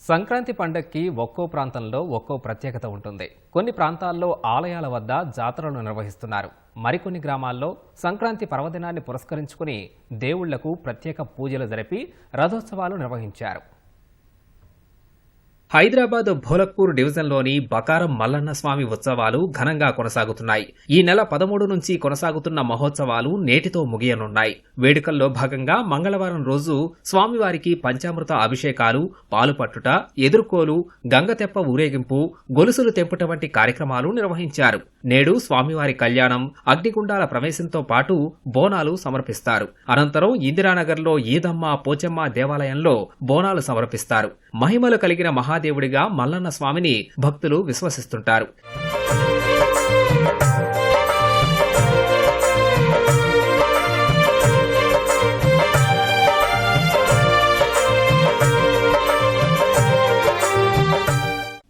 సంక్రాంతి పండగకి ఒక్కో ప్రాంతంలో ఒక్కో ప్రత్యేకత ఉంటుంది. కొన్ని ప్రాంతాల్లో ఆలయాల వద్ద జాతరలు నిర్వహిస్తున్నారు. మరికొన్ని గ్రామాల్లో సంక్రాంతి పర్వదినాన్ని పురస్కరించుకుని దేవుళ్లకు ప్రత్యేక పూజలు జరిపి రథోత్సవాలు నిర్వహించారు. హైదరాబాద్ భోలక్పూర్ డివిజన్లోని బకారం మల్లన్న స్వామి ఉత్సవాలు ఘనంగా కొనసాగుతున్నాయి. ఈ నెల 13 నుంచి కొనసాగుతున్న మహోత్సవాలు నేటితో ముగియనున్నాయి. వేడుకల్లో భాగంగా మంగళవారం రోజు స్వామివారికి పంచామృత అభిషేకాలు, పాలుపట్టుట, ఎదుర్కోలు, గంగతెప్ప ఊరేగింపు, గొలుసులు తెంపుట వంటి కార్యక్రమాలు నిర్వహించారు. నేడు స్వామివారి కళ్యాణం, అగ్నిగుండాల ప్రవేశంతో పాటు బోనాలు సమర్పిస్తారు. అనంతరం ఇందిరానగర్లో ఈదమ్మ, పోచమ్మ దేవాలయంలో బోనాలు సమర్పిస్తారు. మహిమలు కలిగిన మహాదేవుడిగా మల్లన్న స్వామిని భక్తులు విశ్వసిస్తుంటారు.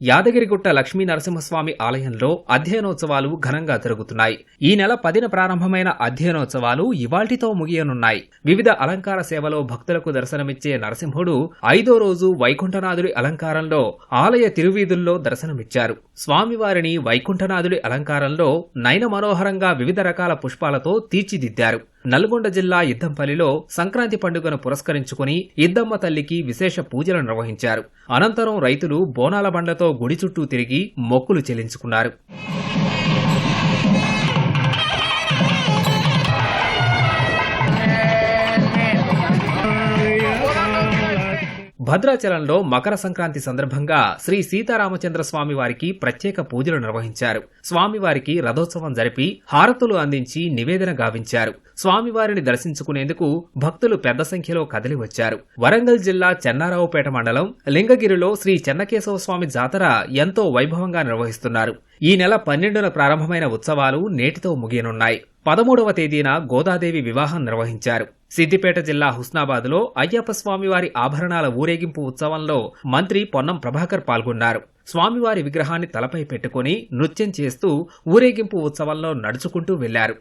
యాదగిరిగుట్ట లక్ష్మీ నరసింహస్వామి ఆలయంలో అధ్యయనోత్సవాలు ఘనంగా జరుగుతున్నాయి. ఈ నెల 10న ప్రారంభమైన అధ్యయనోత్సవాలు ఇవాళ్టితో ముగియనున్నాయి. వివిధ అలంకార సేవలో భక్తులకు దర్శనమిచ్చే నరసింహుడు 5వ రోజు వైకుంఠనాథుడి అలంకారంలో ఆలయ తిరువీధుల్లో దర్శనమిచ్చారు. స్వామివారిని వైకుంఠనాథుడి అలంకారంలో నయన మనోహరంగా వివిధ రకాల పుష్పాలతో తీర్చిదిద్దారు. నల్గొండ జిల్లా ఇద్దంపల్లిలో సంక్రాంతి పండుగను పురస్కరించుకుని ఇద్దమ్మ తల్లికి విశేష పూజలు నిర్వహించారు. అనంతరం రైతులు బోనాల బండ్లతో గుడి చుట్టూ తిరిగి మొక్కులు చెల్లించుకున్నారు. భద్రాచలంలో మకర సంక్రాంతి సందర్భంగా శ్రీ సీతారామచంద్ర స్వామి వారికి ప్రత్యేక పూజలు నిర్వహించారు. స్వామివారికి రథోత్సవం జరిపి హారతులు అందించి నివేదన గావించారు. స్వామివారిని దర్శించుకునేందుకు భక్తులు పెద్ద సంఖ్యలో కదిలివచ్చారు. వరంగల్ జిల్లా చెన్నారావుపేట మండలం లింగగిరిలో శ్రీ చెన్నకేశవ స్వామి జాతర ఎంతో వైభవంగా నిర్వహిస్తున్నారు. ఈ నెల 12న ప్రారంభమైన ఉత్సవాలు నేటితో ముగియనున్నాయి. 13వ తేదీన గోదాదేవి వివాహం నిర్వహించారు. సిద్దిపేట జిల్లా హుస్నాబాద్లో అయ్యప్ప స్వామివారి ఆభరణాల ఊరేగింపు ఉత్సవంలో మంత్రి పొన్నం ప్రభాకర్ పాల్గొన్నారు. స్వామివారి విగ్రహాన్ని తలపై పెట్టుకుని నృత్యం చేస్తూ ఊరేగింపు ఉత్సవంలో నడుచుకుంటూ వెళ్లారు.